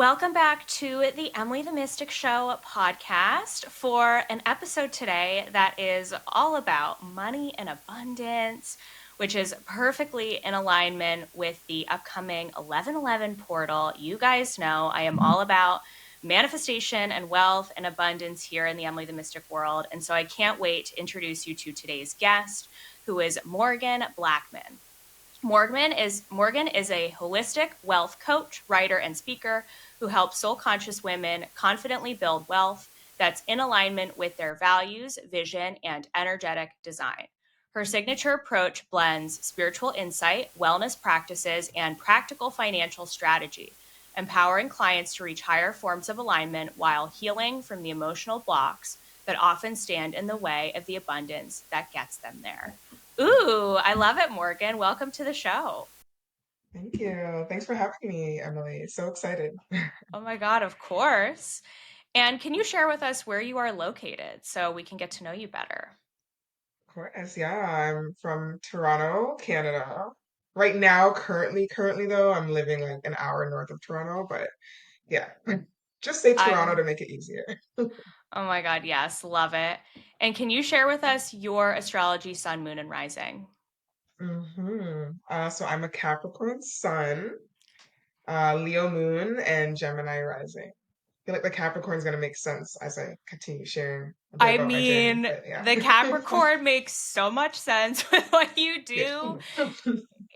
Welcome back to the Emily the Mystic Show podcast for an episode today that is all about money and abundance, which is perfectly in alignment with the upcoming 11/11 portal. You guys know I am all about manifestation and wealth and abundance here in the Emily the Mystic world. And so I can't wait to introduce you to today's guest, who is Morgan Blackman. Morgan is a holistic wealth coach, writer, and speaker who helps soul-conscious women confidently build wealth that's in alignment with their values, vision, and energetic design. Her signature approach blends spiritual insight, wellness practices, and practical financial strategy, empowering clients to reach higher forms of alignment while healing from the emotional blocks that often stand in the way of the abundance that gets them there. Ooh, I love it, Morgan. Welcome to the show. Thank you. Thanks for having me, Emily. So excited. Of Oh my God, of course. And can you share with us where you are located so we can get to know you better? course, yeah, I'm from Toronto, Canada. Right now, currently though, I'm living like an hour north of Toronto, but yeah, just say Toronto I, to make it easier. oh my God, yes, love it. And can you share with us your astrology, sun, moon, and rising? So I'm a Capricorn sun, Leo moon, and Gemini rising. I feel like the Capricorn's gonna make sense as I continue sharing a bit I about my journey, mean, but yeah. the Capricorn makes so much sense with what you do. Yeah.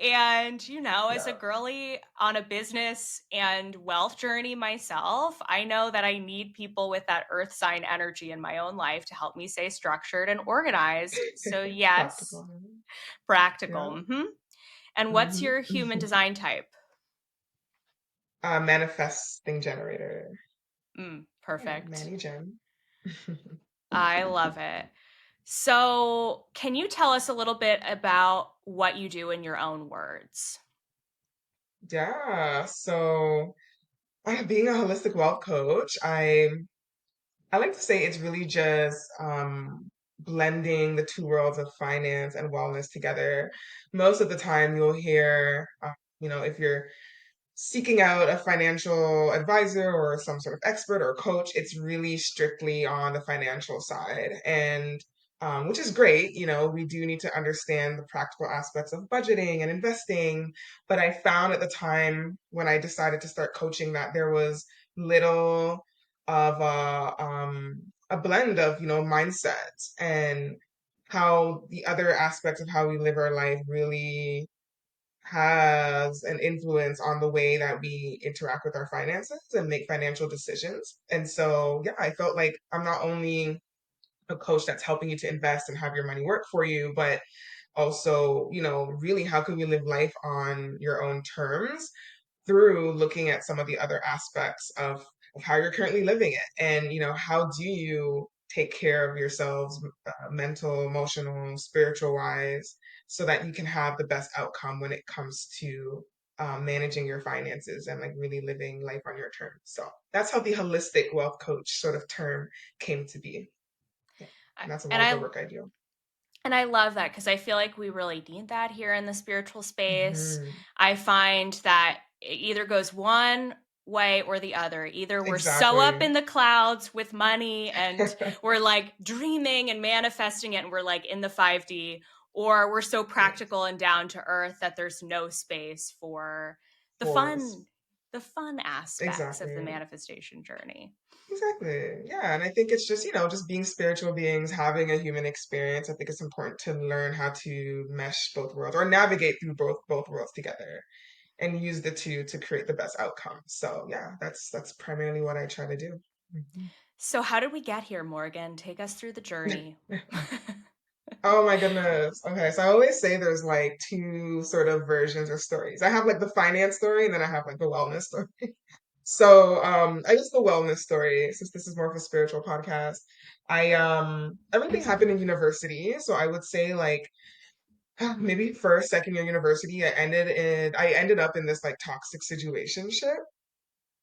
And, as a Yeah. girly on a business and wealth journey myself, I know that I need people with that earth sign energy in my own life to help me stay structured and organized. So, yes, Practical. Yeah. practical. And what's hmm your human design type? Manifesting generator. Yeah, Perfect. Manny Gem. I love it. So, can you tell us a little bit about what you do in your own words? Yeah, so being a holistic wealth coach, I like to say it's really just blending the two worlds of finance and wellness together. Most of the time, you'll hear, if you're seeking out a financial advisor or some sort of expert or coach, it's really strictly on the financial side. And which is great. We do need to understand the practical aspects of budgeting and investing. But I found at the time when I decided to start coaching that there was little of a blend of, mindsets and how the other aspects of how we live our life really has an influence on the way that we interact with our finances and make financial decisions. And so, yeah, I felt like I'm not only a coach that's helping you to invest and have your money work for you, but also, really how can we live life on your own terms through looking at some of the other aspects of how you're currently living it. And, how do you take care of yourselves, mental, emotional, spiritual wise, so that you can have the best outcome when it comes to managing your finances and like really living life on your terms. So that's how the holistic wealth coach sort of term came to be. Yeah. I- And that's a And lot of the I work I do. And I love that because I feel like we really need that here in the spiritual space. hmm I find that it either goes one way or the other. Either we're so up Exactly. in the clouds with money and we're like dreaming and manifesting it and we're like in the 5D, or we're so Yes. practical and down to earth that there's no space for the Force. fun, the fun aspects of the Exactly. manifestation journey. Exactly. Yeah. And I think it's just, just being spiritual beings, having a human experience. I think it's important to learn how to mesh both worlds or navigate through both worlds together and use the two to create the best outcome. So yeah, that's primarily what I try to do. So, how did we get here, Morgan? Take us through the journey. Mhm. Oh my goodness. Okay, so I always say there's like two sort of versions or stories. I have like the finance story and then I have like the wellness story. So, I guess the wellness story, since this is more of a spiritual podcast, everything happened in university. So I would say like maybe first, second year university, I ended up in this like toxic situationship.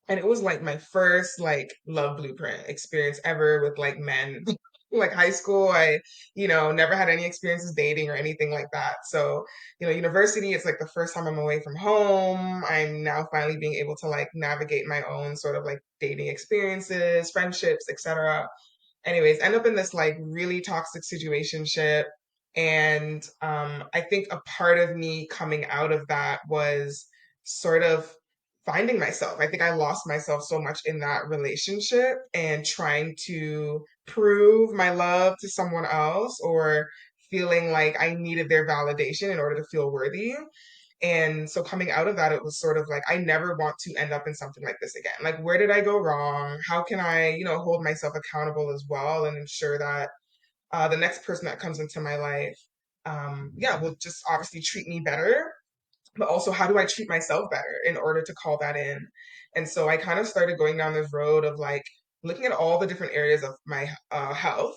And it was like my first like love blueprint experience ever with like men. like high school, never had any experiences dating or anything like that. So, university, it's like the first time I'm away from home. I'm now finally being able to like navigate my own sort of like dating experiences, friendships, etc. Anyways, end up in this like really toxic situationship. And I think a part of me coming out of that was sort of finding myself. I think I lost myself so much in that relationship and trying to prove my love to someone else or feeling like I needed their validation in order to feel worthy. And so coming out of that, it was sort of like, I never want to end up in something like this again. Like, where did I go wrong? How can I, hold myself accountable as well and ensure that the next person that comes into my life, yeah, will just obviously treat me better, but also how do I treat myself better in order to call that in? And so I kind of started going down this road of like looking at all the different areas of my health,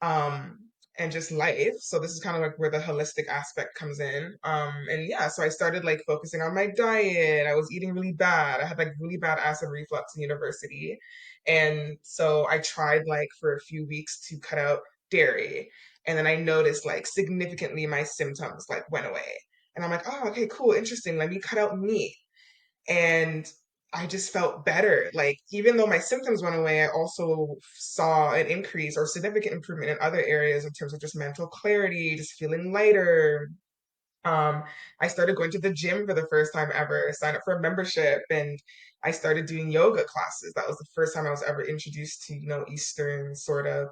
um, and just life. So this is kind of like where the holistic aspect comes in. And yeah, so I started like focusing on my diet. I was eating really bad. I had like really bad acid reflux in university. And so I tried like for a few weeks to cut out dairy. And then I noticed like significantly my symptoms like went away. And I'm like, oh, okay, cool, interesting. Let me cut out meat. And I just felt better. Like, even though my symptoms went away, I also saw an increase or significant improvement in other areas in terms of just mental clarity, just feeling lighter. Um, I started going to the gym for the first time ever. I signed up for a membership and I started doing yoga classes. That was the first time I was ever introduced to, Eastern sort of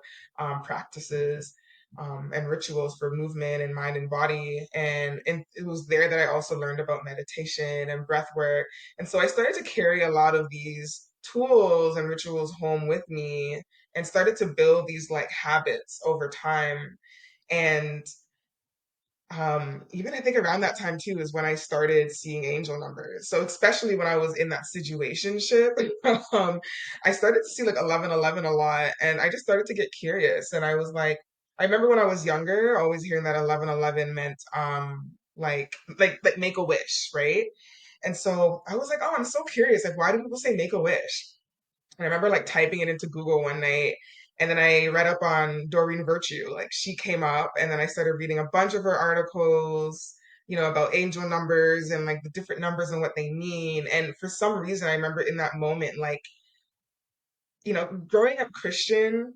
practices and rituals for movement and mind and body. And it was there that I also learned about meditation and breath work. And so I started to carry a lot of these tools and rituals home with me and started to build these like habits over time. And even I think around that time too is when I started seeing angel numbers. So especially when I was in that situationship, I started to see like 1111 a lot, and I just started to get curious. And I was like, I remember when I was younger, always hearing that 1111 meant like make a wish, right? And so I was like, oh, I'm so curious. Like, why do people say make a wish? I remember like typing it into Google one night, and then I read up on Doreen Virtue. Like she came up, and then I started reading a bunch of her articles, about angel numbers and like the different numbers and what they mean. And for some reason, I remember in that moment, like, growing up Christian,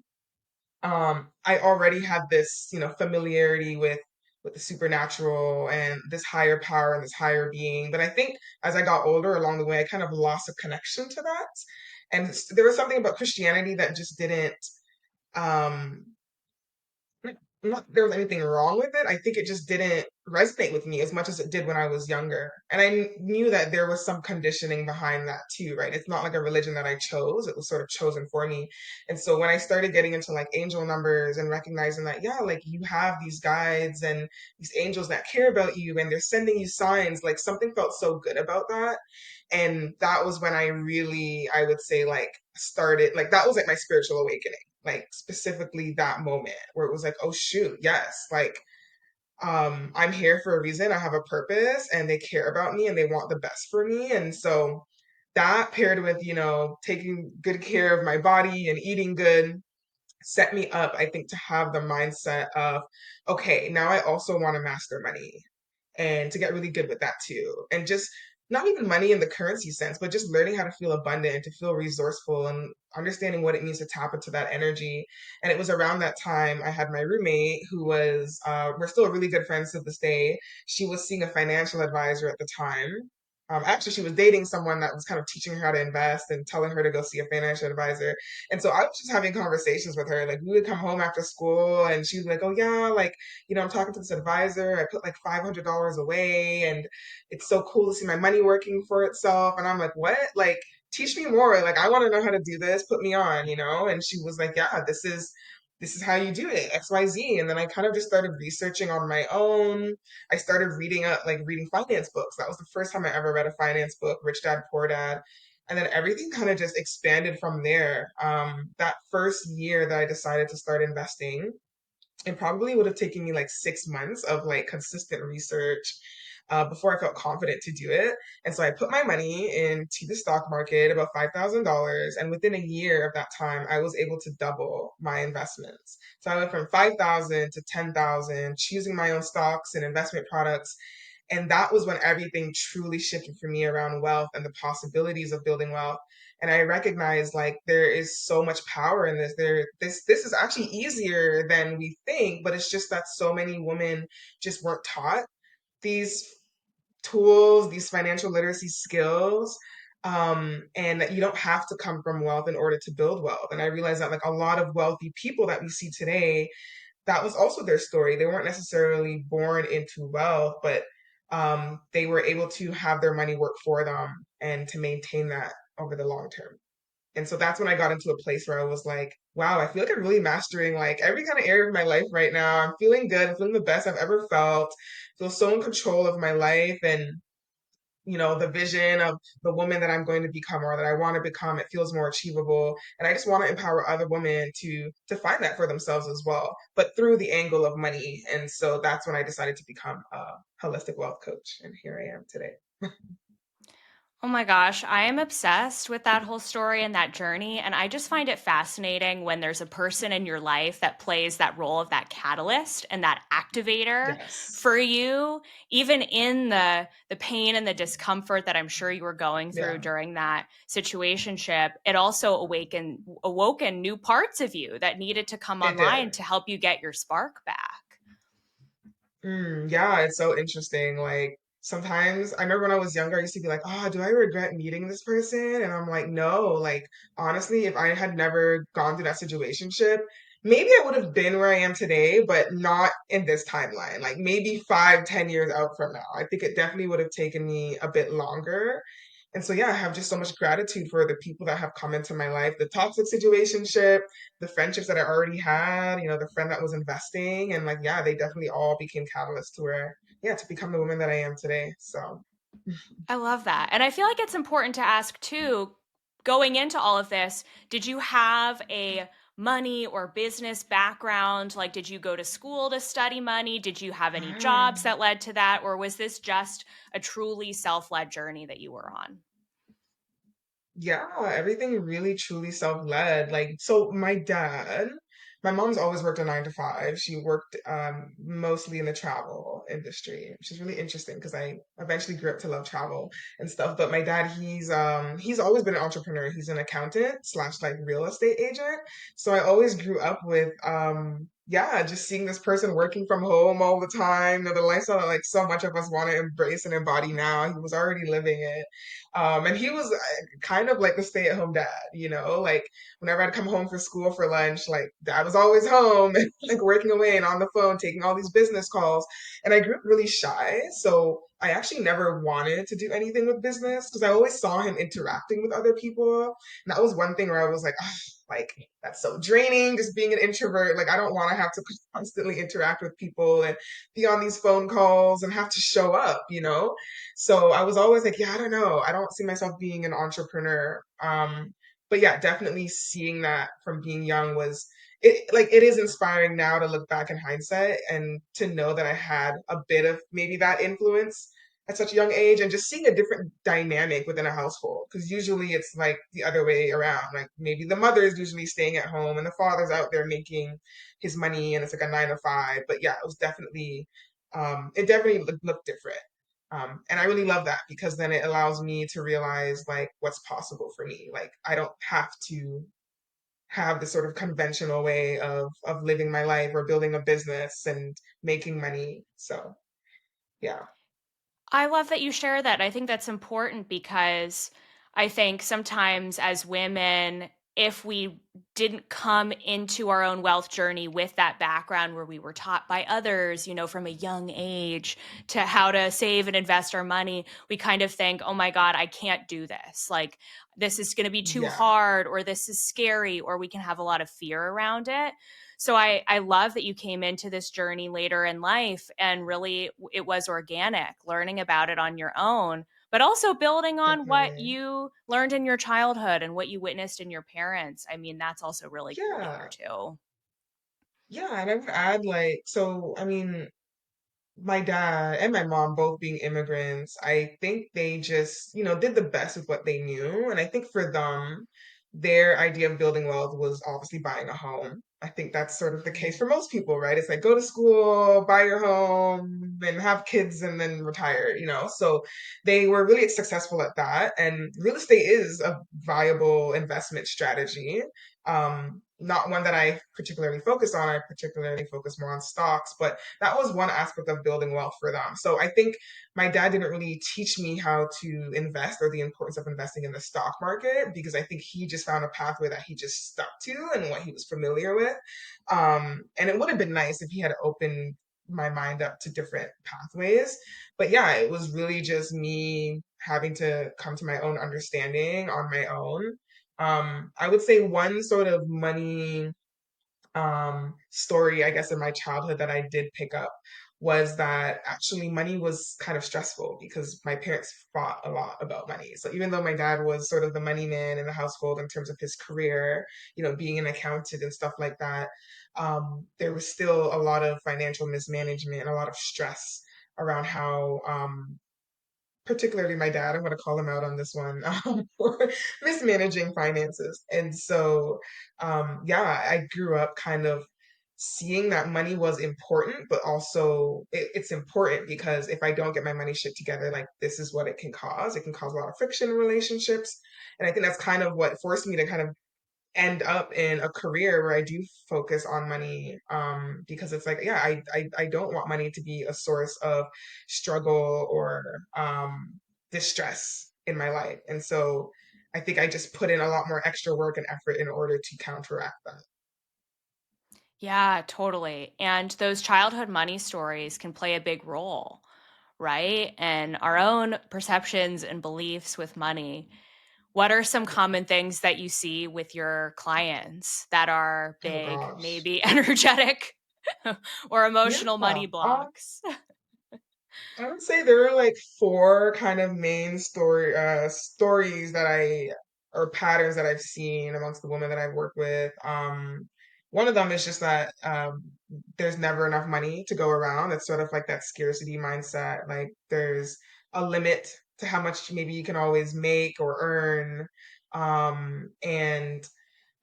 I already had this, familiarity with the supernatural and this higher power and this higher being. But I think as I got older along the way, I kind of lost a connection to that. And there was something about Christianity that just didn't um not there was anything wrong with it. I think it just didn't resonate with me as much as it did when I was younger. And I knew that there was some conditioning behind that too, right? It's not like a religion that I chose, it was sort of chosen for me. And so when I started getting into like angel numbers and recognizing that, yeah, like you have these guides and these angels that care about you and they're sending you signs, like something felt so good about that. And that was when I really, I would say, like, started, like, that was like my spiritual awakening, like, specifically that moment where it was like, oh, shoot, yes, like, I'm here for a reason. I have a purpose and they care about me and they want the best for me. And so that paired with, taking good care of my body and eating good set me up, I think, to have the mindset of, okay, now I also want to master money and to get really good with that too. And just not even money in the currency sense, but just learning how to feel abundant and to feel resourceful and understanding what it means to tap into that energy. And it was around that time I had my roommate who was, we're still really good friends to this day. She was seeing a financial advisor at the time. Actually, she was dating someone that was kind of teaching her how to invest and telling her to go see a financial advisor. And so I was just having conversations with her. Like we would come home after school and she was like, oh yeah, like, I'm talking to this advisor. I put like $500 away and it's so cool to see my money working for itself. And I'm like, what? Like, teach me more. Like, I want to know how to do this. Put me on. And she was like, yeah, this is how you do it, XYZ. And then I kind of just started researching on my own. I started reading finance books. That was the first time I ever read a finance book, Rich Dad, Poor Dad. And then everything kind of just expanded from there. That first year that I decided to start investing, it probably would have taken me like 6 months of like consistent research before I felt confident to do it. And so I put my money into the stock market, about $5,000. And within a year of that time, I was able to double my investments. So I went from 5,000 to 10,000, choosing my own stocks and investment products. And that was when everything truly shifted for me around wealth and the possibilities of building wealth. And I recognized like there is so much power in this. This is actually easier than we think, but it's just that so many women just weren't taught these tools, these financial literacy skills. And that you don't have to come from wealth in order to build wealth. And I realized that like a lot of wealthy people that we see today, that was also their story. They weren't necessarily born into wealth, but they were able to have their money work for them and to maintain that over the long term. And so that's when I got into a place where I was like, wow, I feel like I'm really mastering like every kind of area of my life right now. I'm feeling good. I'm feeling the best I've ever felt. Feel so in control of my life and the vision of the woman that I'm going to become or that I want to become, it feels more achievable. And I just want to empower other women to find that for themselves as well, but through the angle of money. And so that's when I decided to become a holistic wealth coach. And here I am today. Oh my gosh, I am obsessed with that whole story and that journey. And I just find it fascinating when there's a person in your life that plays that role of that catalyst and that activator Yes. for you, even in the pain and the discomfort that I'm sure you were going through Yeah, during that situationship. It also awoken new parts of you that needed to come it online did. to help you get your spark back. Yeah, it's so interesting. Like sometimes I remember when I was younger, I used to be like, oh, do I regret meeting this person? And I'm like, no, like honestly, if I had never gone through that situationship, maybe I would have been where I am today, but not in this timeline. Like maybe 5, 10 years out from now. I think it definitely would have taken me a bit longer. And so, yeah, I have just so much gratitude for the people that have come into my life, the toxic situationship, the friendships that I already had, the friend that was investing. And like, yeah, they definitely all became catalysts to where, yeah, to become the woman that I am today. So, I love that. And I feel like it's important to ask too, going into all of this, did you have a money or business background? Like, did you go to school to study money? Did you have any ah, jobs that led to that? Or was this just a truly self led journey that you were on? yeah, everything really truly self-led. Like, so my mom's always worked a 9 to 5. She worked mostly in the travel industry, which is really interesting because I eventually grew up to love travel and stuff. But my dad, he's always been an entrepreneur. He's an accountant slash like real estate agent. So I always grew up with yeah, just seeing this person working from home all the time, the lifestyle that like so much of us want to embrace and embody now. He was already living it. And he was kind of like the stay-at-home dad, like whenever I'd come home for school for lunch, like dad was always home and like working away and on the phone, taking all these business calls. And I grew up really shy. So I actually never wanted to do anything with business because I always saw him interacting with other people. And that was one thing where I was like, oh, like that's so draining just being an introvert. Like I don't want to have to constantly interact with people and be on these phone calls and have to show up. So I was always like, yeah, I don't know. I don't see myself being an entrepreneur. But yeah, definitely seeing that from being young was it is inspiring now to look back in hindsight and to know that I had a bit of maybe that influence at such a young age and just seeing a different dynamic within a household. Because usually it's like the other way around. Like maybe the mother is usually staying at home and the father's out there making his money and it's like a 9 to 5. But yeah, it definitely looked different. And I really love that because then it allows me to realize like what's possible for me. Like I don't have to have this sort of conventional way of living my life or building a business and making money. So yeah, I love that you share that. I think that's important because I think sometimes as women, if we didn't come into our own wealth journey with that background where we were taught by others, from a young age to how to save and invest our money, we kind of think, oh my God, I can't do this. Like, this is going to be too yeah, hard, or this is scary, or we can have a lot of fear around it. So I love that you came into this journey later in life and really it was organic, learning about it on your own, but also building on what definitely. you learned in your childhood and what you witnessed in your parents. I mean, that's also really cool to hear Yeah. too. Yeah, and I would add like, so I mean, my dad and my mom both being immigrants, I think they just, did the best with what they knew. And I think for them, their idea of building wealth was obviously buying a home. I think that's sort of the case for most people, right? It's like go to school, buy your home, and have kids and then retire. So they were really successful at that. And real estate is a viable investment strategy. Not one that I particularly focus on. I particularly focus more on stocks, but that was one aspect of building wealth for them. So I think my dad didn't really teach me how to invest or the importance of investing in the stock market because I think he just found a pathway that he just stuck to and what he was familiar with. And it would have been nice if he had opened my mind up to different pathways. But yeah, it was really just me having to come to my own understanding on my own. I would say one sort of money story, I guess, in my childhood that I did pick up was that actually money was kind of stressful because my parents fought a lot about money. So even though my dad was sort of the money man in the household in terms of his career, being an accountant and stuff like that, there was still a lot of financial mismanagement and a lot of stress around how particularly my dad, I'm going to call him out on this one, for mismanaging finances. And so, yeah, I grew up kind of seeing that money was important, but also it's important because if I don't get my money shit together, like this is what it can cause. It can cause a lot of friction in relationships. And I think that's kind of what forced me to kind of end up in a career where I do focus on money because it's like, yeah, I don't want money to be a source of struggle or distress in my life. And so I think I just put in a lot more extra work and effort in order to counteract that. Yeah, totally. And those childhood money stories can play a big role, right? And our own perceptions and beliefs with money. What are some Yeah. common things that you see with your clients that are Oh big, gosh. maybe energetic or Yeah. emotional money blocks? I would say there are like four kind of main stories that I or patterns that I've seen amongst the women that I've worked with. One of them is just that there's never enough money to go around. It's sort of like that scarcity mindset. Like there's a limit to how much maybe you can always make or earn. And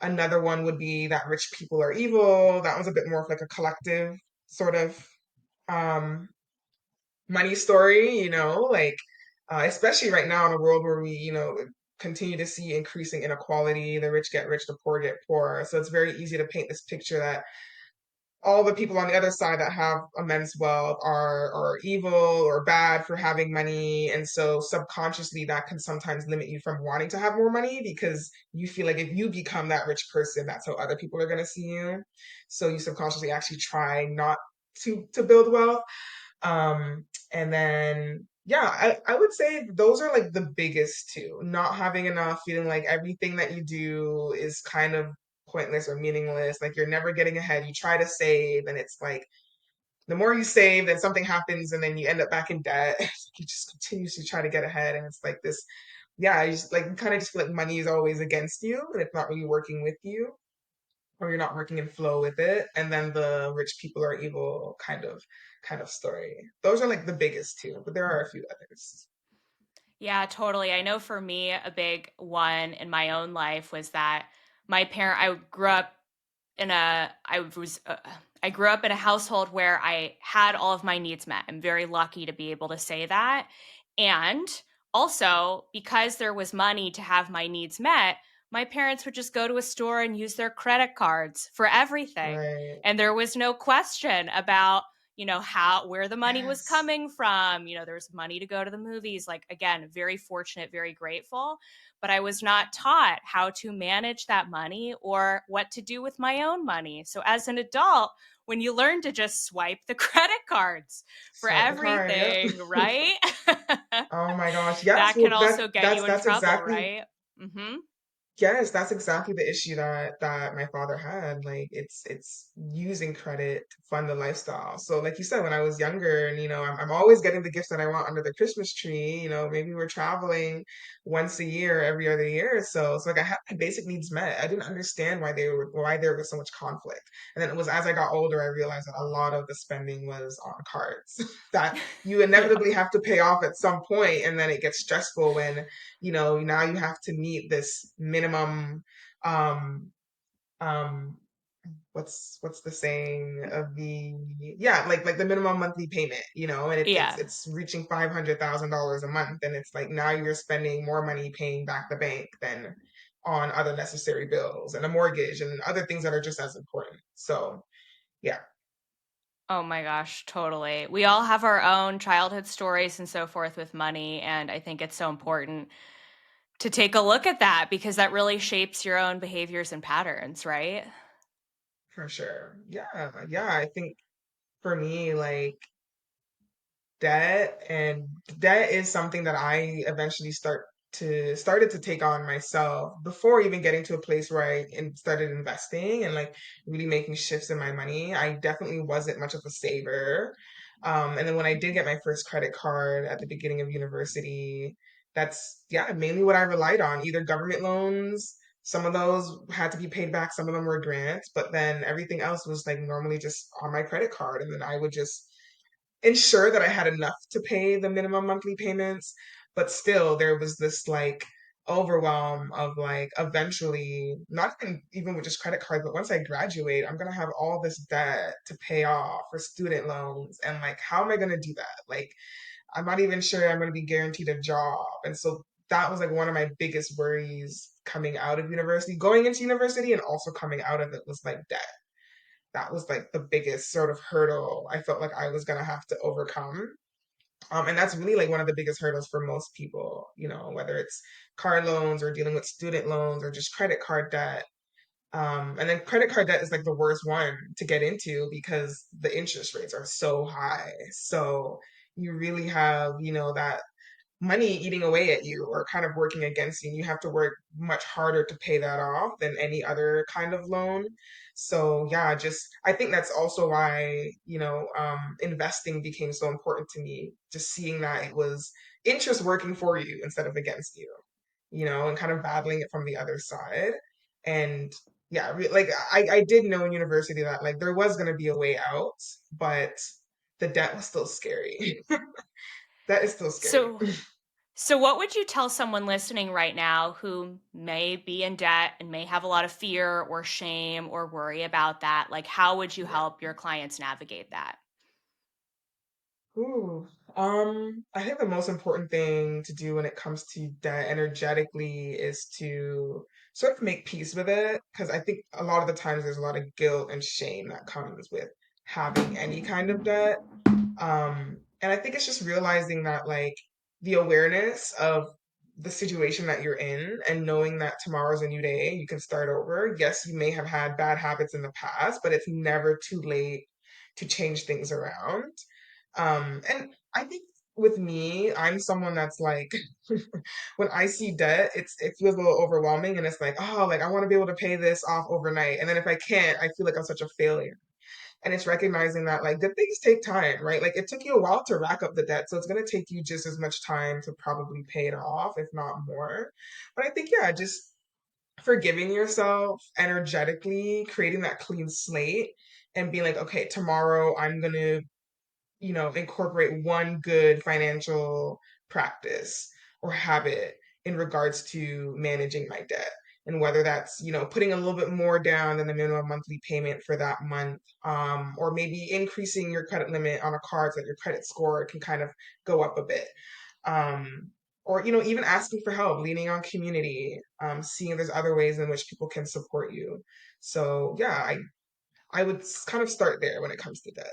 another one would be that rich people are evil. That one's a bit more of like a collective sort of um money story, like especially right now in a world where we, continue to see increasing inequality, the rich get rich, the poor get poor. So it's very easy to paint this picture that all the people on the other side that have immense wealth are evil or bad for having money. And so subconsciously that can sometimes limit you from wanting to have more money because you feel like if you become that rich person, that's how other people are going to see you. So you subconsciously actually try not to build wealth. um, and then, yeah, I would say those are like the biggest two. Not having enough, feeling like everything that you do is kind of pointless or meaningless. Like you're never getting ahead. You try to save, and it's like the more you save, then something happens, and then you end up back in debt. You just continuously try to get ahead, and it's like this. Yeah, I just like kind of just feel like money is always against you, and it's not really working with you or you're not working in flow with it. And then the rich people are evil kind of story. Those are like the biggest two, but there are a few others. Yeah, totally. I know for me, a big one in my own life was that I grew up in a, I was, I grew up in a household where I had all of my needs met. I'm very lucky to be able to say that. And also, because there was money to have my needs met, my parents would just go to a store and use their credit cards for everything. Right. And there was no question about, where the money was Yes. coming from. There was money to go to the movies. Like, again, very fortunate, very grateful, but I was not taught how to manage that money or what to do with my own money. So as an adult, when you learn to just swipe the credit cards for Swipe the card. Yep. everything, right? Oh my gosh. Yes. That can Well, also get you in that's trouble, exactly right? Mm-hmm. Yes, that's exactly the issue that my father had. Like it's using credit to fund the lifestyle. So like you said, when I was younger and I'm always getting the gifts that I want under the Christmas tree, maybe we're traveling once a year, every other year or so. So like I had my basic needs met. I didn't understand why there was so much conflict. And then it was as I got older, I realized that a lot of the spending was on cards that you Yeah. inevitably have to pay off at some point, and then it gets stressful when now you have to meet this minimum um um what's the saying of the yeah, like the minimum monthly payment, and Yeah. it's reaching $500,000 a month, and it's like now you're spending more money paying back the bank than on other necessary bills and a mortgage and other things that are just as important. So yeah, Oh my gosh, totally. We all have our own childhood stories and so forth with money, and I think it's so important to take a look at that because that really shapes your own behaviors and patterns, right? for sure. Yeah, I think for me, like debt is something that I eventually started to take on myself before even getting to a place where started investing and like really making shifts in my money. I definitely wasn't much of a saver. And then when I did get my first credit card at the beginning of university, that's yeah, mainly what I relied on, either government loans. Some of those had to be paid back, some of them were grants, but then everything else was like normally just on my credit card. And then I would just ensure that I had enough to pay the minimum monthly payments, but still there was this like overwhelm of like eventually not even with just credit cards, but once I graduate, I'm gonna have all this debt to pay off for student loans. And like, how am I gonna do that? Like, I'm not even sure I'm gonna be guaranteed a job. And so that was like one of my biggest worries coming out of university, going into university and also coming out of it was like debt. That was like the biggest sort of hurdle I felt like I was gonna have to overcome. And that's really like one of the biggest hurdles for most people, whether it's car loans or dealing with student loans or just credit card debt. And then credit card debt is like the worst one to get into because the interest rates are so high. So you really have, that money eating away at you or kind of working against you. And you have to work much harder to pay that off than any other kind of loan. So yeah, just I think that's also why, investing became so important to me, just seeing that it was interest working for you instead of against you, and kind of battling it from the other side. And yeah, like I did know in university that like there was going to be a way out, but the debt was still scary. That is still scary. So, so what would you tell someone listening right now who may be in debt and may have a lot of fear or shame or worry about that? Like, how would you Yeah. help your clients navigate that? Ooh, I think the most important thing to do when it comes to debt energetically is to sort of make peace with it. Because I think a lot of the times there's a lot of guilt and shame that comes with having any kind of debt. And I think it's just realizing that like the awareness of the situation that you're in and knowing that tomorrow's a new day, you can start over. Yes, you may have had bad habits in the past, but it's never too late to change things around. And I think with me, I'm someone that's like, when I see debt, it feels a little overwhelming, and it's like, oh, like I want to be able to pay this off overnight, and then if I can't, I feel like I'm such a failure. And it's recognizing that like good things take time, right? Like it took you a while to rack up the debt, so it's gonna take you just as much time to probably pay it off, if not more. But I think yeah, just forgiving yourself energetically, creating that clean slate, and being like, okay, tomorrow I'm gonna incorporate one good financial practice or habit in regards to managing my debt. And whether that's, putting a little bit more down than the minimum monthly payment for that month, or maybe increasing your credit limit on a card so that your credit score can kind of go up a bit. Or, even asking for help, leaning on community, seeing if there's other ways in which people can support you. So yeah, I would kind of start there when it comes to debt.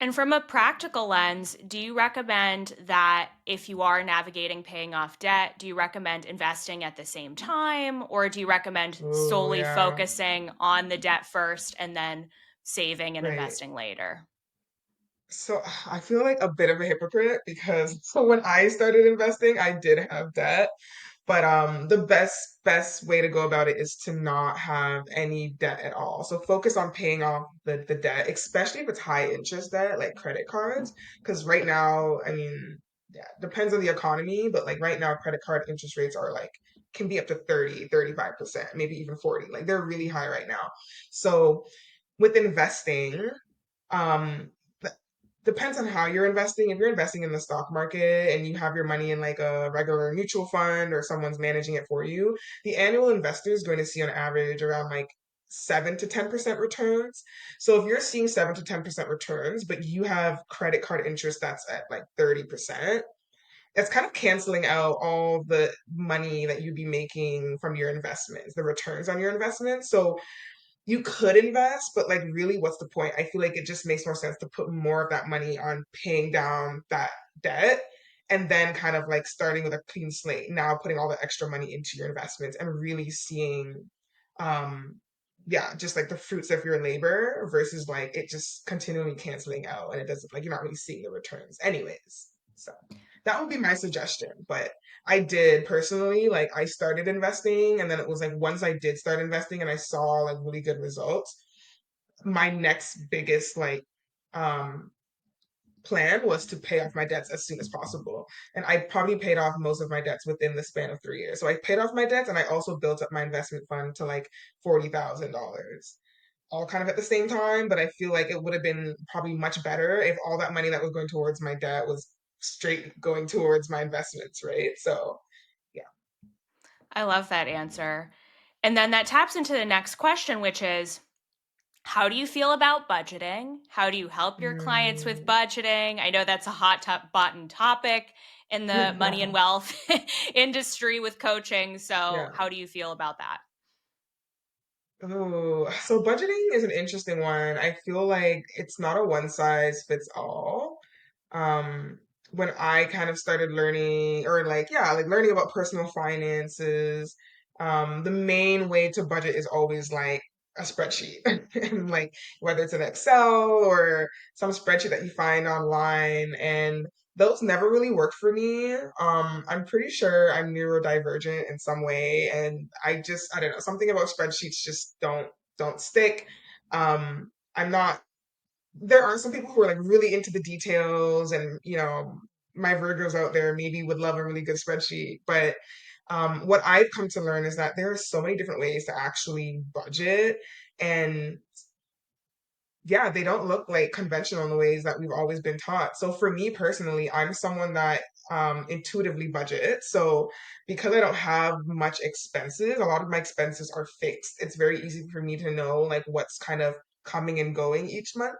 And from a practical lens, do you recommend that if you are navigating paying off debt, do you recommend investing at the same time, or do you recommend Oh, solely yeah. focusing on the debt first and then saving and Right. investing later? So I feel like a bit of a hypocrite because so when I started investing, I did have debt. But the best way to go about it is to not have any debt at all. So focus on paying off the debt, especially if it's high interest debt like credit cards. Because right now, I mean, yeah, depends on the economy, but like right now, credit card interest rates are like can be up to 30, 35%, maybe even 40. Like they're really high right now. So with investing, um, depends on how you're investing. If you're investing in the stock market and you have your money in like a regular mutual fund or someone's managing it for you, the annual investor is going to see on average around like 7 to 10% returns. So if you're seeing 7 to 10% returns, but you have credit card interest that's at like 30%, it's kind of canceling out all the money that you'd be making from your investments, the returns on your investments. So you could invest, but like really, what's the point? I feel like it just makes more sense to put more of that money on paying down that debt and then kind of like starting with a clean slate, now putting all the extra money into your investments and really seeing um yeah, just like the fruits of your labor versus like it just continually canceling out and it doesn't like you're not really seeing the returns anyways. So that would be my suggestion. But I did personally, like I started investing and then it was like once I did start investing and I saw like really good results, my next biggest like um plan was to pay off my debts as soon as possible. And I probably paid off most of my debts within the span of 3 years. So I paid off my debts and I also built up my investment fund to like $40,000 all kind of at the same time. But I feel like it would have been probably much better if all that money that was going towards my debt was straight going towards my investments, right? So yeah. I love that answer. And then that taps into the next question, which is how do you feel about budgeting? How do you help your clients with Mm. budgeting? I know that's a hot button topic in the money and wealth industry with coaching. So, Yeah. how do you feel about that? Oh, so budgeting is an interesting one. I feel like it's not a one size fits all. Um, when I kind of started learning, or like, yeah, like learning about personal finances, the main way to budget is always like a spreadsheet. And like whether it's an Excel or some spreadsheet that you find online, and those never really worked for me. I'm pretty sure I'm neurodivergent in some way, and I don't know, something about spreadsheets just don't stick. I'm not there are some people who are like really into the details and my Virgos out there maybe would love a really good spreadsheet, but what I've come to learn is that there are so many different ways to actually budget, and yeah, they don't look like conventional in the ways that we've always been taught. So for me personally, I'm someone that intuitively budgets. So because I don't have much expenses, a lot of my expenses are fixed. It's very easy for me to know like what's kind of coming and going each month.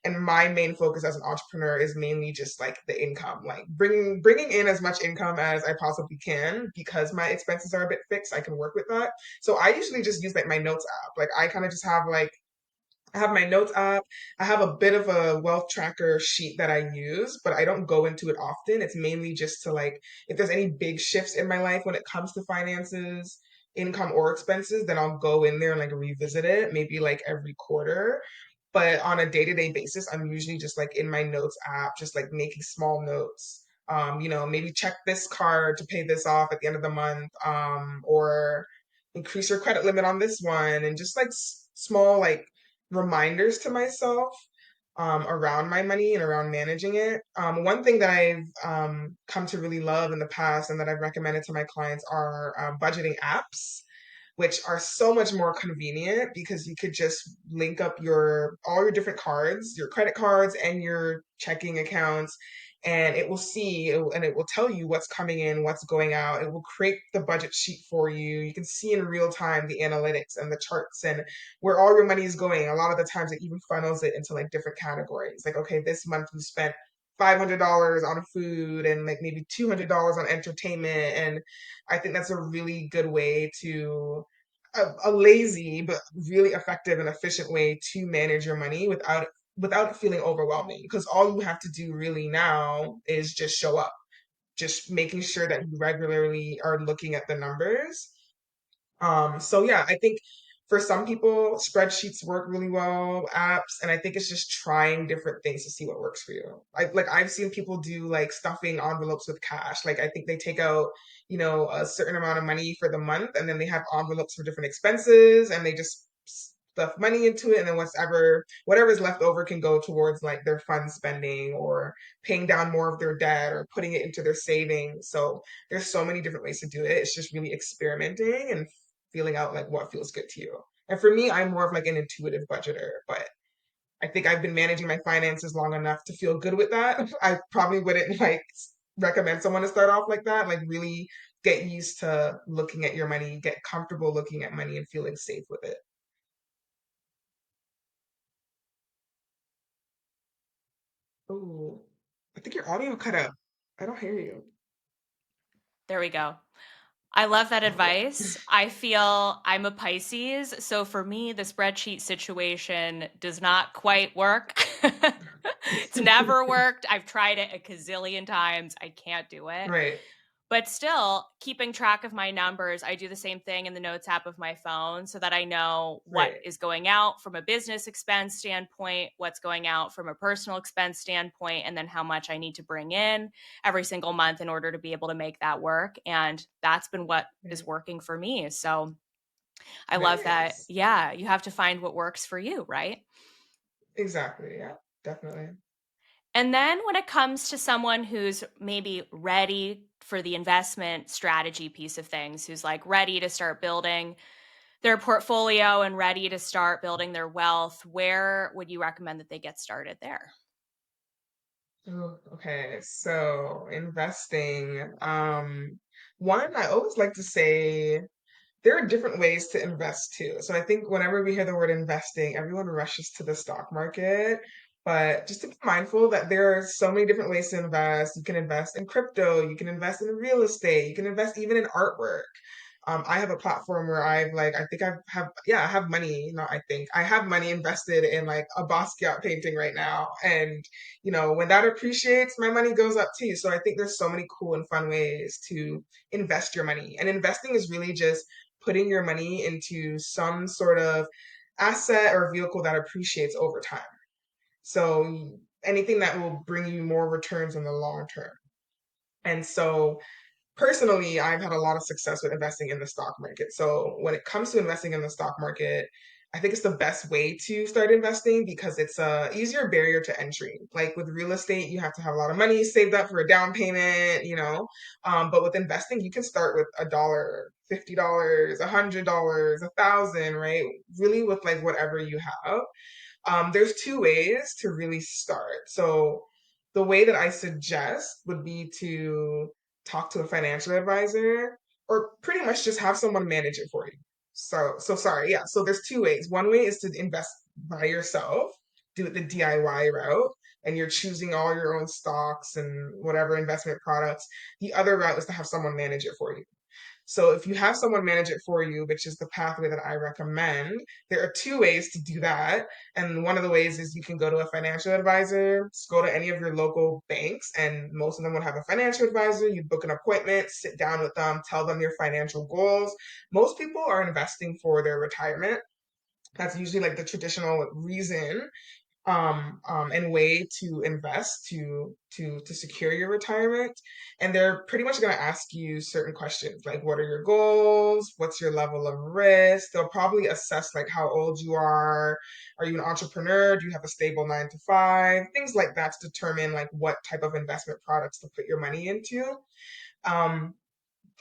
And my main focus as an entrepreneur is mainly just like the income, like bringing in as much income as I possibly can. Because my expenses are a bit fixed, I can work with that. So I usually just use like my notes app. Like I kind of just have like I have my notes app. I have a bit of a wealth tracker sheet that I use, but I don't go into it often. It's mainly just to like, if there's any big shifts in my life when it comes to finances, income or expenses, then I'll go in there and like revisit it, maybe like every quarter. But on a day-to-day basis, I'm usually just like in my notes app, just like making small notes. Maybe check this card to pay this off at the end of the month, or increase your credit limit on this one, and just like small like reminders to myself around my money and around managing it. One thing that I've come to really love in the past and that I've recommended to my clients are budgeting apps, which are so much more convenient because you could just link up your all your different cards, your credit cards and your checking accounts, and and it will tell you what's coming in, what's going out. It will create the budget sheet for you. You can see in real time the analytics and the charts and where all your money is going. A lot of the times it even funnels it into like different categories. Like, okay, this month we spent $500 on food and like maybe $200 on entertainment. And I think that's a really good way to a lazy but really effective and efficient way to manage your money without it feeling overwhelming, because all you have to do really now is just show up, just making sure that you regularly are looking at the numbers. So yeah, I think for some people, spreadsheets work really well, apps, and I think it's just trying different things to see what works for you. Like I've seen people do like stuffing envelopes with cash. Like I think they take out, a certain amount of money for the month, and then they have envelopes for different expenses, and they just stuff money into it, and then whatever's left over can go towards like their fund spending or paying down more of their debt or putting it into their savings. So there's so many different ways to do it. It's just really experimenting and feeling out like what feels good to you. And for me, I'm more of like an intuitive budgeter, but I think I've been managing my finances long enough to feel good with that. I probably wouldn't like recommend someone to start off like that. Like really get used to looking at your money, get comfortable looking at money and feeling safe with it. Oh, I think your audio cut out. I don't hear you. There we go. I love that Okay. advice. I feel I'm a Pisces, so for me, the spreadsheet situation does not quite work. It's never worked. I've tried it a gazillion times. I can't do it. Right, But still, keeping track of my numbers, I do the same thing in the notes app of my phone so that I know what right, is going out from a business expense standpoint, what's going out from a personal expense standpoint, and then how much I need to bring in every single month in order to be able to make that work. And that's been what is right. working for me. So I love that. Nice. Yeah, you have to find what works for you, right? Exactly. Yeah, definitely. And then when it comes to someone who's maybe ready for the investment strategy piece of things, who's like ready to start building their portfolio and ready to start building their wealth, where would you recommend that they get started there? Oh, okay. So investing. One, I always like to say there are different ways to invest too. So I think whenever we hear the word investing, everyone rushes to the stock market. But just to be mindful that there are so many different ways to invest. You can invest in crypto, you can invest in real estate, you can invest even in artwork. I have a platform where I think I have money, not I think, I have money invested in like a Basquiat painting right now. And, when that appreciates, my money goes up too. So I think there's so many cool and fun ways to invest your money. And investing is really just putting your money into some sort of asset or vehicle that appreciates over time. So anything that will bring you more returns in the long term. And so personally, I've had a lot of success with investing in the stock market. So when it comes to investing in the stock market, I think it's the best way to start investing because it's a easier barrier to entry. Like with real estate, you have to have a lot of money saved up for a down payment. But with investing, you can start with $1, $50, $100, 1,000, right? Really with like whatever you have. There's two ways to really start. So the way that I suggest would be to talk to a financial advisor or pretty much just have someone manage it for you. So sorry, yeah. So there's two ways. One way is to invest by yourself, do it the DIY route, and you're choosing all your own stocks and whatever investment products. The other route is to have someone manage it for you. So if you have someone manage it for you, which is the pathway that I recommend, there are two ways to do that. And one of the ways is you can go to a financial advisor, just go to any of your local banks, and most of them would have a financial advisor. You book an appointment, sit down with them, tell them your financial goals. Most people are investing for their retirement. That's usually like the traditional reason and way to invest to secure your retirement. And they're pretty much going to ask you certain questions like what are your goals, what's your level of risk. They'll probably assess like how old you are you an entrepreneur, do you have a stable 9 to 5, things like that to determine like what type of investment products to put your money into. um,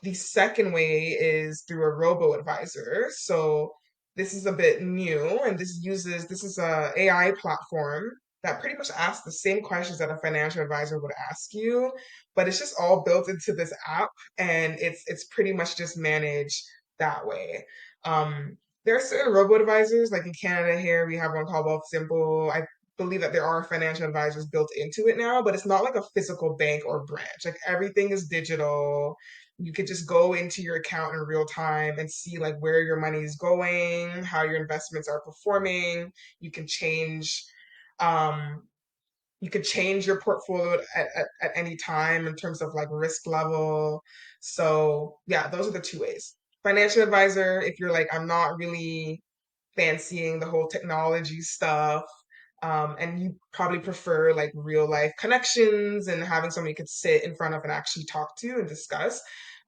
the second way is through a robo advisor. So this is a bit new, and this is a AI platform that pretty much asks the same questions that a financial advisor would ask you, but it's just all built into this app, and it's pretty much just managed that way. Um, there are certain robo advisors, like in Canada here, we have one called Wealth Simple. I believe that there are financial advisors built into it now, but it's not like a physical bank or branch. Like everything is digital. You could just go into your account in real time and see like where your money is going, how your investments are performing. You can change um you could change your portfolio at any time in terms of like risk level. So yeah, those are the two ways. Financial advisor, if you're like, I'm not really fancying the whole technology stuff. And you probably prefer like real life connections and having somebody you could sit in front of and actually talk to and discuss.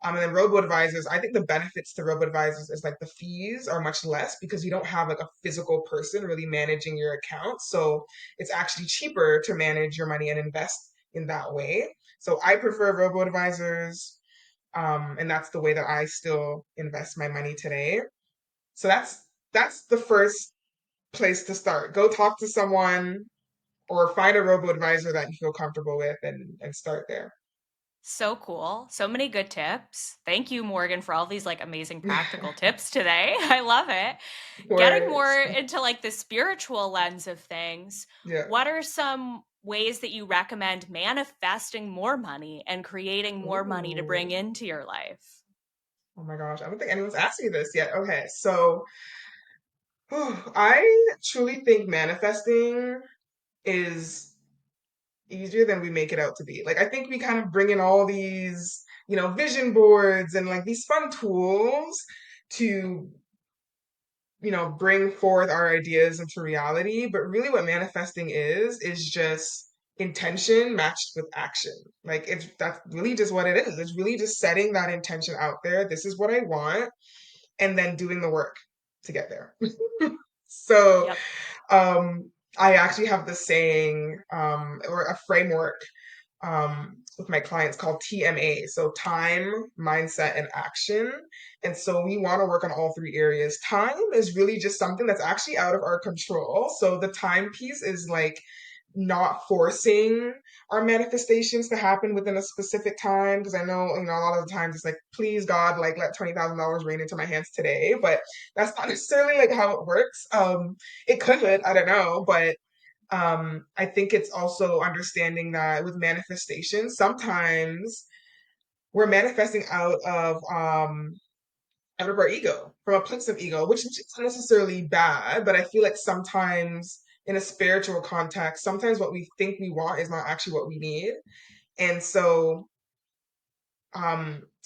And then robo advisors, I think the benefits to robo advisors is like the fees are much less because you don't have like a physical person really managing your account. So it's actually cheaper to manage your money and invest in that way. So I prefer robo advisors, and that's the way that I still invest my money today. So that's the first place to start. Go talk to someone or find a robo advisor that you feel comfortable with and start there. So cool. So many good tips. Thank you, Morgan, for all these like amazing practical tips today. I love it. Of Getting more course. into like the spiritual lens of things, Yeah. what are some ways that you recommend manifesting more money and creating more money to bring Ooh. into your life? Oh my gosh. I don't think anyone's asked me this yet. Okay. So I truly think manifesting is easier than we make it out to be. Like I think we kind of bring in all these, vision boards and like these fun tools to, bring forth our ideas into reality. But really what manifesting is just intention matched with action. Like that's really just what it is. It's really just setting that intention out there. This is what I want, and then doing the work to get there. So Yep. um, I actually have this saying, or a framework, with my clients called TMA. So time, mindset, and action. And so we want to work on all three areas. Time is really just something that's actually out of our control. So the time piece is like not forcing our manifestations to happen within a specific time. Because I know, a lot of the times it's like, please God, like let $20,000 rain into my hands today. But that's not necessarily like how it works. It could, I don't know, but I think it's also understanding that with manifestation, sometimes we're manifesting out of our ego, from a place of ego, which isn't necessarily bad, but I feel like sometimes in a spiritual context, sometimes what we think we want is not actually what we need. And so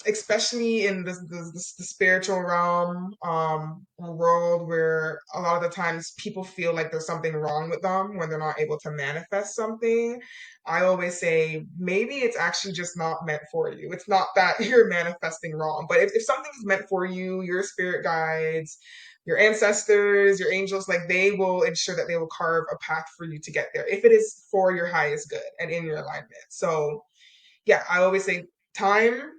especially in the spiritual realm, a world where a lot of the times people feel like there's something wrong with them when they're not able to manifest something. I always say maybe it's actually just not meant for you. It's not that you're manifesting wrong, but if something is meant for you, your spirit guides, your ancestors, your angels, like they will ensure that they will carve a path for you to get there if it is for your highest good and in your alignment. So yeah, I always say time,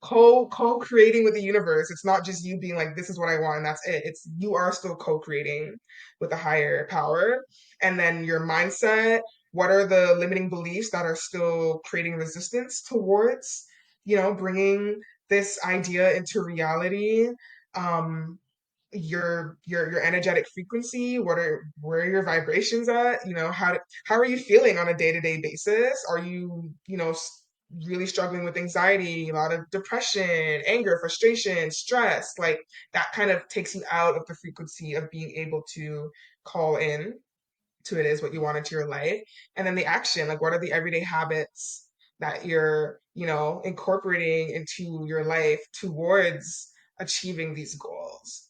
co-creating with the universe. It's not just you being like, this is what I want and that's it. It's you are still co-creating with a higher power. And then your mindset, what are the limiting beliefs that are still creating resistance towards, bringing this idea into reality? Um, your energetic frequency, where are your vibrations at, how are you feeling on a day-to-day basis? Are you, really struggling with anxiety, a lot of depression, anger, frustration, stress? Like that kind of takes you out of the frequency of being able to call in to it is what you want into your life. And then the action, like what are the everyday habits that you're, incorporating into your life towards achieving these goals?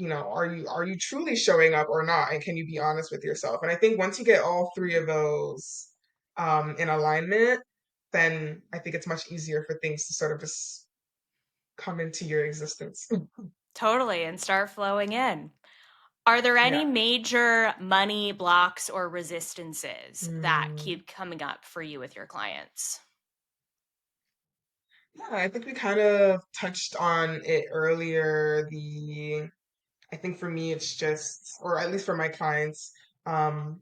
Are you truly showing up or not? And can you be honest with yourself? And I think once you get all three of those in alignment, then I think it's much easier for things to sort of just come into your existence. Totally. And start flowing in. Are there any Yeah. major money blocks or resistances that Mm. keep coming up for you with your clients? Yeah, I think we kind of touched on it earlier. I think for me, it's just, or at least for my clients, um,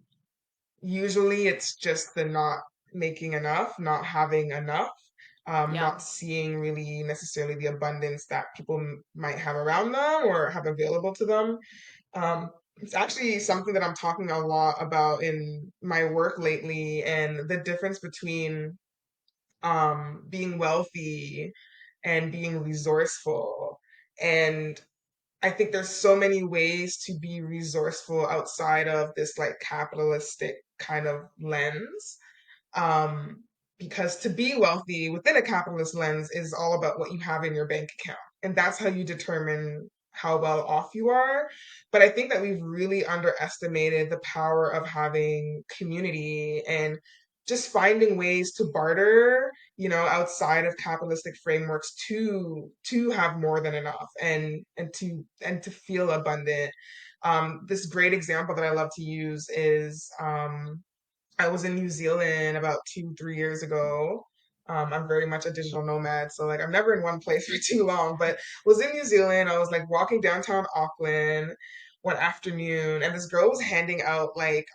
usually it's just the not making enough, not having enough, Yep. not seeing really necessarily the abundance that people might have around them or have available to them. It's actually something that I'm talking a lot about in my work lately, and the difference between being wealthy and being resourceful. And I think there's so many ways to be resourceful outside of this like capitalistic kind of lens. Um, because to be wealthy within a capitalist lens is all about what you have in your bank account. And that's how you determine how well off you are. But I think that we've really underestimated the power of having community and just finding ways to barter, outside of capitalistic frameworks to have more than enough and to feel abundant. This great example that I love to use is I was in New Zealand about 2, 3 years ago. I'm very much a digital nomad, so like I'm never in one place for too long. But was in New Zealand. I was like walking downtown Auckland one afternoon, and this girl was handing out like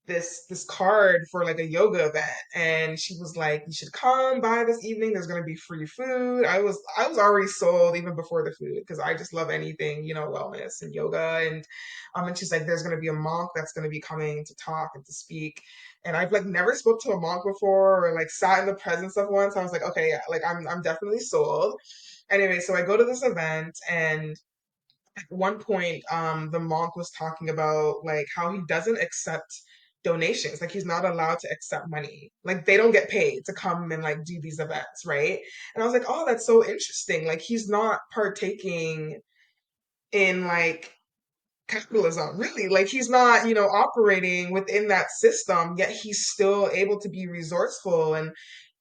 this card for like a yoga event, and she was like, you should come by this evening, there's going to be free food. I was already sold even before the food because I just love anything, wellness and yoga. And she's like, there's going to be a monk that's going to be coming to talk and to speak. And I've like never spoke to a monk before or like sat in the presence of one, so I was like, okay, yeah, like I'm definitely sold. Anyway, so I go to this event, and at one point, the monk was talking about like how he doesn't accept donations. Like he's not allowed to accept money. Like they don't get paid to come and like do these events, right? And I was like, oh, that's so interesting. Like he's not partaking in like capitalism, really. Like he's not, operating within that system, yet he's still able to be resourceful. And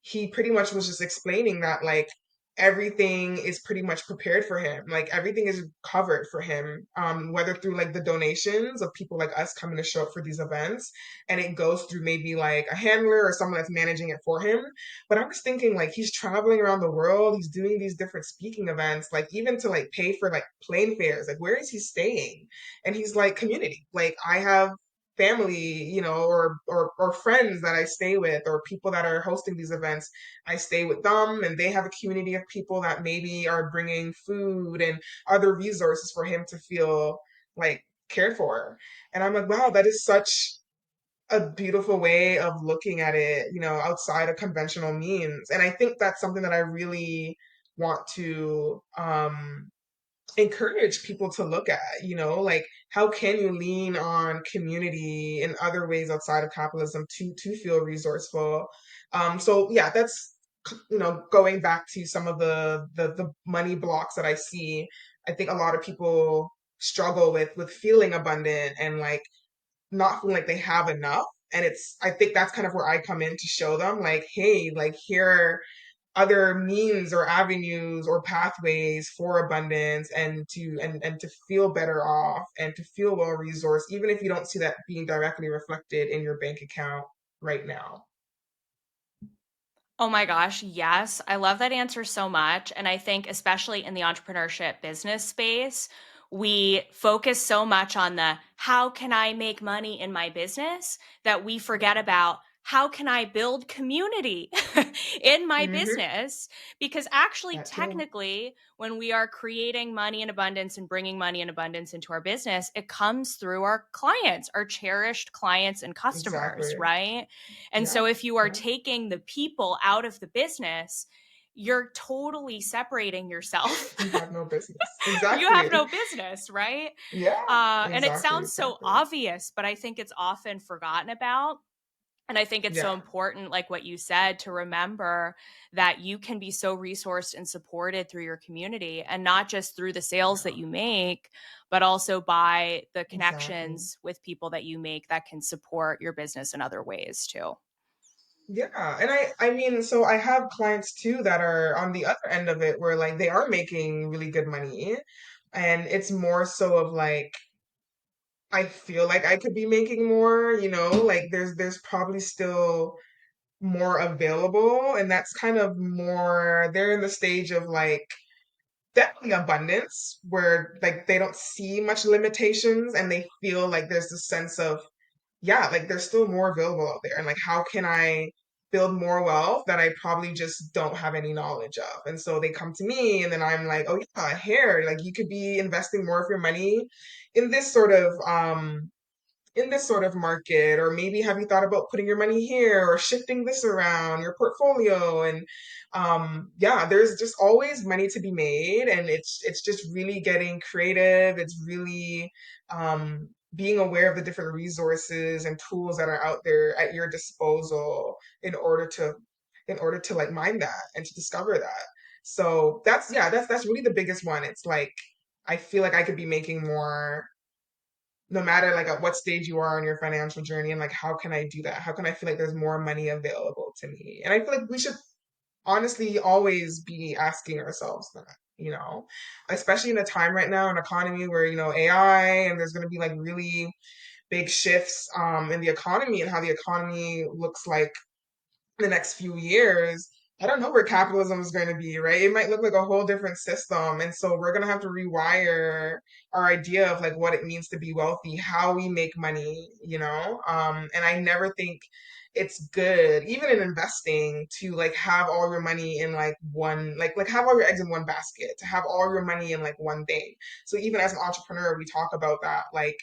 he pretty much was just explaining that like everything is pretty much prepared for him. Like everything is covered for him, whether through like the donations of people like us coming to show up for these events, and it goes through maybe like a handler or someone that's managing it for him. But I was thinking like he's traveling around the world, he's doing these different speaking events, like even to like pay for like plane fares, like where is he staying? And he's like, community. Like I have family, or friends that I stay with, or people that are hosting these events. I stay with them, and they have a community of people that maybe are bringing food and other resources for him to feel like cared for. And I'm like, wow, that is such a beautiful way of looking at it, outside of conventional means. And I think that's something that I really want to encourage people to look at, like how can you lean on community in other ways outside of capitalism to feel resourceful. So yeah, that's going back to some of the money blocks that I see. I think a lot of people struggle with feeling abundant and like not feeling like they have enough. And I think that's kind of where I come in to show them like, hey, like here other means or avenues or pathways for abundance, and to feel better off and to feel well resourced, even if you don't see that being directly reflected in your bank account right now. Oh my gosh, yes. I love that answer so much. And I think, especially in the entrepreneurship business space, we focus so much on the how can I make money in my business that we forget Yeah. about how can I build community in my Hmm. business? Because actually, That too. technically, when we are creating money in abundance and bringing money in abundance into our business, it comes through our clients, our cherished clients and customers, Exactly. right? And Yeah. so if you are Yeah. taking the people out of the business, you're totally separating yourself. You have no business. You have Exactly. no business, right? Yeah. And it Exactly. sounds so Exactly. obvious, but I think it's often forgotten about. And I think it's so Yeah. important, like what you said, to remember that you can be so resourced and supported through your community, and not just through the sales that Yeah. you make, but also by the Exactly. connections with people that you make that can support your business in other ways too. Yeah, and I mean, so I have clients too that are on the other end of it where like they are making really good money, and it's more so of like I feel like I could be making more, like there's probably still more available, and that's kind of more they're in the stage of like definitely abundance where like they don't see much limitations, and they feel like there's this sense of yeah, like there's still more available out there. And like, how can I build more wealth that I probably just don't have any knowledge of? And so they come to me, and then I'm like, oh yeah, here, like you could be investing more of your money in this sort of market, or maybe have you thought about putting your money here or shifting this around your portfolio? And yeah, there's just always money to be made, and it's just really getting creative. It's really being aware of the different resources and tools that are out there at your disposal in order to like mine that and to discover that. So that's yeah, that's really the biggest one. It's like I feel like I could be making more no matter like at what stage you are in your financial journey, and like how can I do that? How can I feel like there's more money available to me? And I feel like we should honestly always be asking ourselves that, especially in a time right now, an economy where, AI and there's going to be like really big shifts in the economy and how the economy looks like the next few years. I don't know where capitalism is going to be, right? It might look like a whole different system. And so we're going to have to rewire our idea of like what it means to be wealthy, how we make money, And I never think it's good, even in investing, to like have all your money in like one, like have all your eggs in one basket, to have all your money in like one thing. So even as an entrepreneur, we talk about that, like,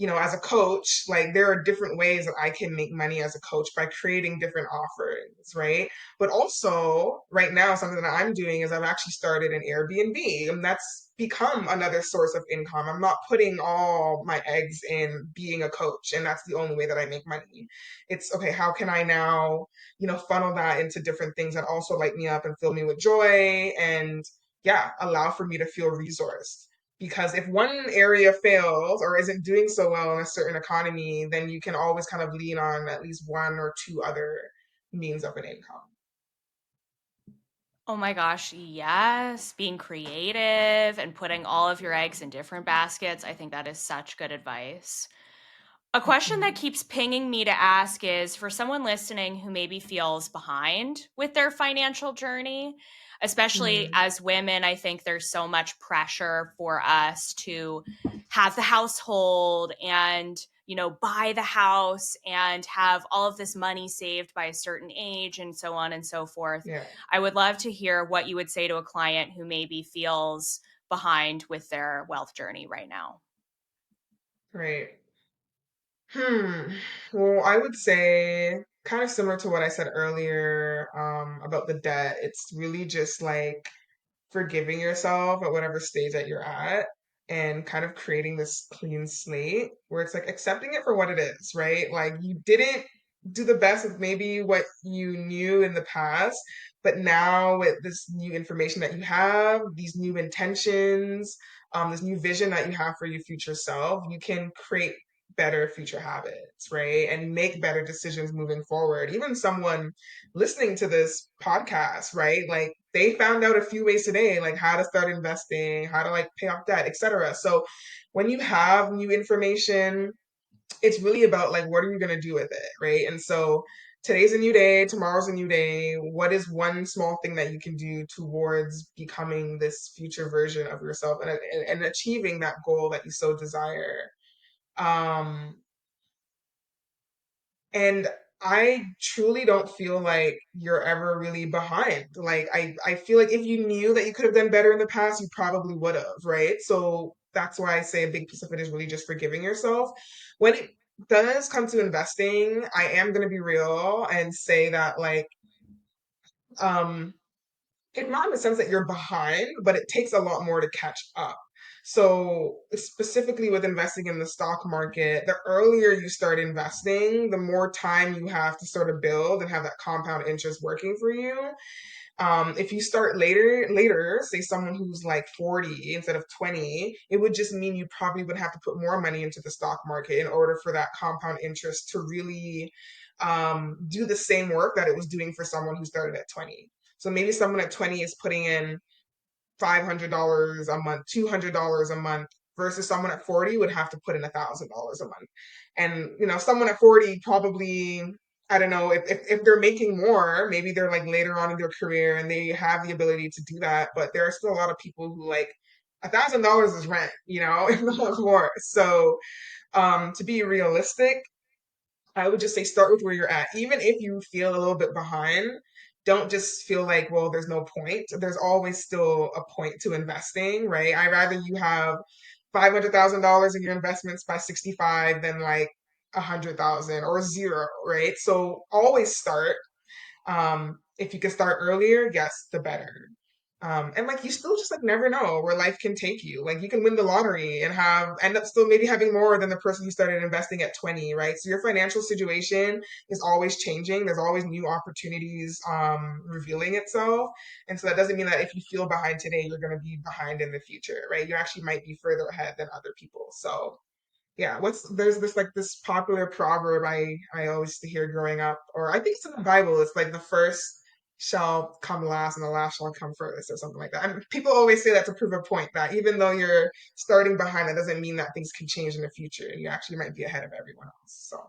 as a coach, like there are different ways that I can make money as a coach by creating different offerings, right? But also, right now, something that I'm doing is I've actually started an Airbnb, and that's become another source of income. I'm not putting all my eggs in being a coach, and that's the only way that I make money. It's okay, how can I now, funnel that into different things that also light me up and fill me with joy and, yeah, allow for me to feel resourced, because if one area fails or isn't doing so well in a certain economy, then you can always kind of lean on at least one or two other means of an income. Oh my gosh, yes. Being creative and putting all of your eggs in different baskets. I think that is such good advice. A question that Mhm. keeps pinging me to ask is for someone listening who maybe feels behind with their financial journey, especially Mhm. as women, I think there's so much pressure for us to have the household and, buy the house and have all of this money saved by a certain age and so on and so forth. Yeah, I would love to hear what you would say to a client who maybe feels behind with their wealth journey right now. right. Hmm. Well, I would say kind of similar to what I said earlier, about the debt. It's really just like forgiving yourself at whatever stage that you're at and kind of creating this clean slate where it's like accepting it for what it is, right? Like you didn't do the best with maybe what you knew in the past, but now with this new information that you have, these new intentions, this new vision that you have for your future self, you can create better future habits, right? And make better decisions moving forward. Even someone listening to this podcast, right? Like they found out a few ways today, like how to start investing, how to like pay off debt, etc. So when you have new information, it's really about like what are you going to do with it, right? And so today's a new day, tomorrow's a new day. What is one small thing that you can do towards becoming this future version of yourself, and achieving that goal that you so desire? Um, and I truly don't feel like you're ever really behind. Like I feel like if you knew that you could have done better in the past, you probably would have, right? So that's why I say a big piece of it is really just forgiving yourself. When it does come to investing, I am gonna be real and say that like um it's not in the sense that you're behind, but it takes a lot more to catch up. So, specifically with investing in the stock market, the earlier you start investing, the more time you have to sort of build and have that compound interest working for you. If you start later, say someone who's like 40 instead of 20, it would just mean you probably would have to put more money into the stock market in order for that compound interest to really do the same work that it was doing for someone who started at 20. So maybe someone at 20 is putting in $500 a month, $200 a month, versus someone at 40 would have to put in $1,000 a month. And, someone at 40 probably, I don't know, if they're making more, maybe they're like later on in their career and they have the ability to do that. But there are still a lot of people who like, $1,000 is rent, if not more. So, to be realistic, I would just say start with where you're at. Even if you feel a little bit behind, don't just feel like, well, there's no point. There's always still a point to investing, right? I'd rather you have $500,000 in your investments by 65 than like 100,000 or zero, right? So always start. If you can start earlier, yes, the better. And like you still just like never know where life can take you. Like you can win the lottery and have end up still maybe having more than the person who started investing at 20, right? So your financial situation is always changing. There's always new opportunities revealing itself. And so that doesn't mean that if you feel behind today, you're gonna be behind in the future, right? You actually might be further ahead than other people. So yeah, what's there's this like this popular proverb I always used to hear growing up, or I think it's in the Bible. It's like the first shall come last and the last shall come first, or something like that. And people always say that to prove a point that even though you're starting behind, that doesn't mean that things can change in the future, and you actually might be ahead of everyone else. So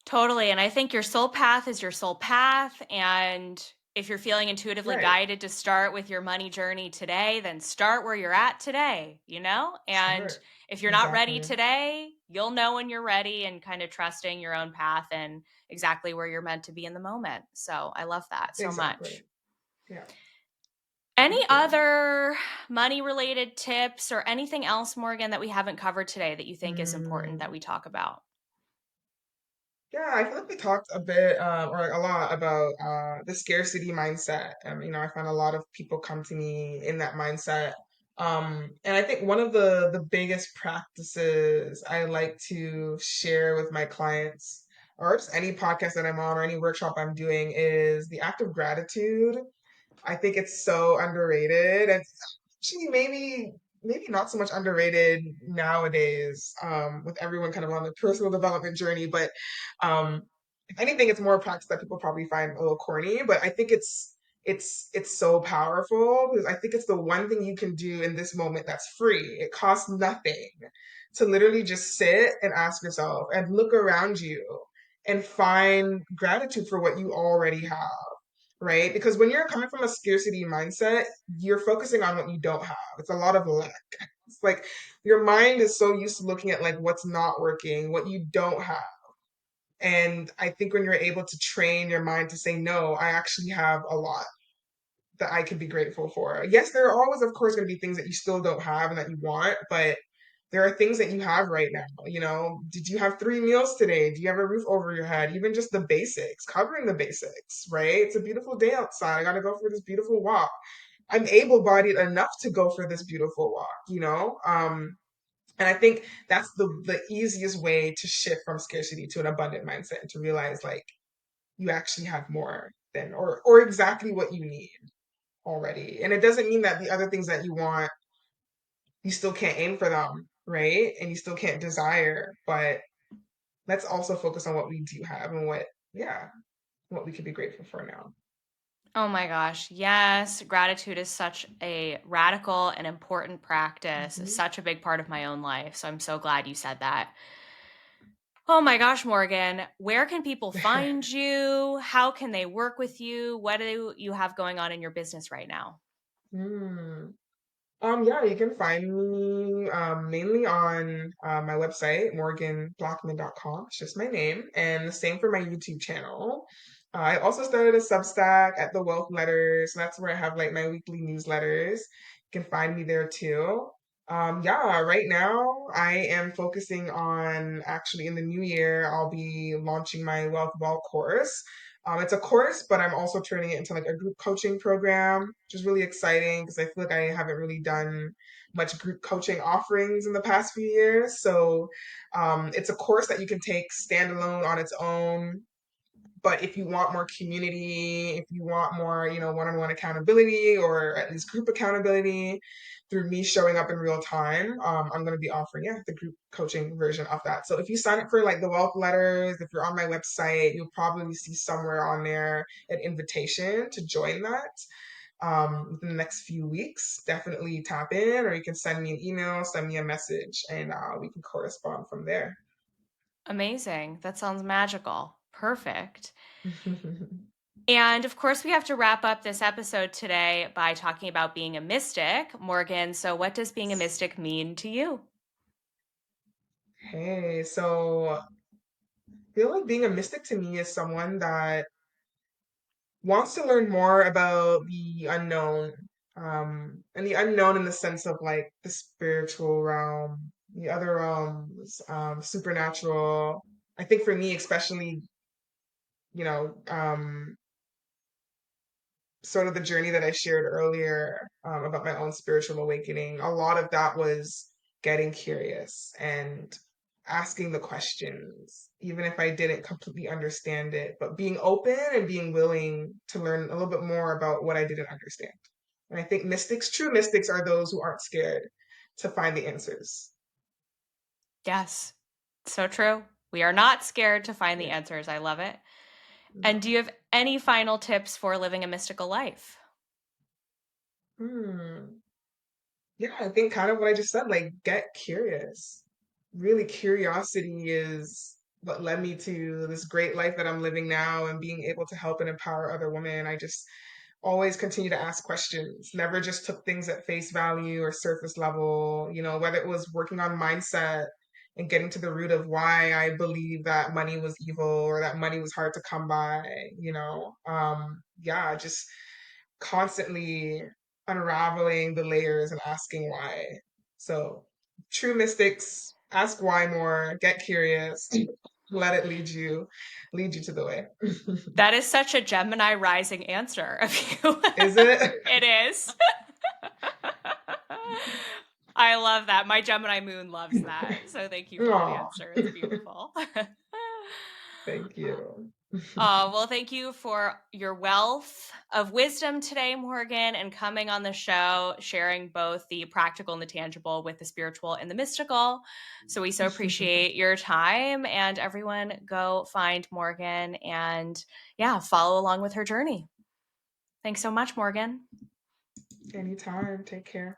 Totally. And I think your soul path is your soul path. And if you're feeling intuitively right, guided to start with your money journey today, then start where you're at today, you know? And sure, if you're not ready exactly, today, you'll know when you're ready and kind of trusting your own path and exactly where you're meant to be in the moment. So I love that so exactly, much. yeah. Any Thank you. other money related tips or anything else, Morgan, that we haven't covered today that you think is important that Mm. we talk about? Yeah, I feel like we talked a bit or a lot about the scarcity mindset. I find a lot of people come to me in that mindset. And I think one of the biggest practices I like to share with my clients, or just any podcast that I'm on or any workshop I'm doing, is the act of gratitude. I think it's so underrated. And actually maybe not so much underrated nowadays, with everyone kind of on the personal development journey, but um if anything, it's more a practice that people probably find a little corny, but I think it's so powerful because I think it's the one thing you can do in this moment that's free. It costs nothing to literally just sit and ask yourself and look around you and find gratitude for what you already have, right? Because when you're coming from a scarcity mindset, you're focusing on what you don't have. It's a lot of lack. It's like your mind is so used to looking at like what's not working, what you don't have. And I think when you're able to train your mind to say, no, I actually have a lot that I could be grateful for. Yes, there are always, of course, going to be things that you still don't have and that you want, but there are things that you have right now. Did you have 3 meals today? Do you have a roof over your head? Even just the basics, covering the basics, right? It's a beautiful day outside. I got to go for this beautiful walk. I'm able bodied enough to go for this beautiful walk. And I think that's the easiest way to shift from scarcity to an abundant mindset and to realize like you actually have more than or exactly what you need already. And it doesn't mean that the other things that you want, you still can't aim for them, right? And you still can't desire, but let's also focus on what we do have and yeah, what we could be grateful for now. Oh my gosh. Yes. Gratitude is such a radical and important practice, Mhm. such a big part of my own life. So I'm so glad you said that. Oh my gosh, Morgan, where can people find you? How can they work with you? What do you have going on in your business right now? Hmm. Yeah, you can find me mainly on my website, morganblackman.com. It's just my name, and the same for my YouTube channel. I also started a Substack at the Wealth Letters, so that's where I have like my weekly newsletters. You can find me there too. Yeah, right now I am focusing on actually in the new year, I'll be launching my Wealth Wall course. It's a course, but I'm also turning it into like a group coaching program, which is really exciting because I feel like I haven't really done much group coaching offerings in the past few years. So it's a course that you can take standalone on its own. But if you want more community, if you want more, one-on-one accountability or at least group accountability through me showing up in real time, I'm going to be offering, yeah, the group coaching version of that. So if you sign up for like the wealth letters, if you're on my website, you'll probably see somewhere on there an invitation to join that within the next few weeks. Definitely tap in, or you can send me an email, send me a message, and we can correspond from there. Amazing. That sounds magical. Perfect. And of course, we have to wrap up this episode today by talking about being a mystic. Morgan, so what does being a mystic mean to you? Hey, so I feel like being a mystic to me is someone that wants to learn more about the unknown, and the unknown in the sense of like the spiritual realm, the other realms, supernatural. I think for me, especially, you know, um, sort of the journey that I shared earlier about my own spiritual awakening, a lot of that was getting curious and asking the questions, even if I didn't completely understand it, but being open and being willing to learn a little bit more about what I didn't understand. And I think mystics, true mystics, are those who aren't scared to find the answers. Yes, so true. We are not scared to find the Yeah. answers. I love it. And do No. you have any final tips for living a mystical life? Hmm. Yeah, I think kind of what I just said, like get curious. Really, curiosity is what led me to this great life that I'm living now and being able to help and empower other women. I just always continue to ask questions, never just took things at face value or surface level, whether it was working on mindset and getting to the root of why I believe that money was evil or that money was hard to come by, yeah, just constantly unraveling the layers and asking why. So, true mystics, ask why more, get curious, let it lead you to the way. That is such a Gemini rising answer of you. Is it? It is. I love that. My Gemini moon loves that. So thank you for that Oh, answer. It's beautiful. thank you. Well, thank you for your wealth of wisdom today, Morgan, and coming on the show, sharing both the practical and the tangible with the spiritual and the mystical. So we so appreciate your time, and everyone go find Morgan and yeah, follow along with her journey. Thanks so much, Morgan. Anytime. Take care.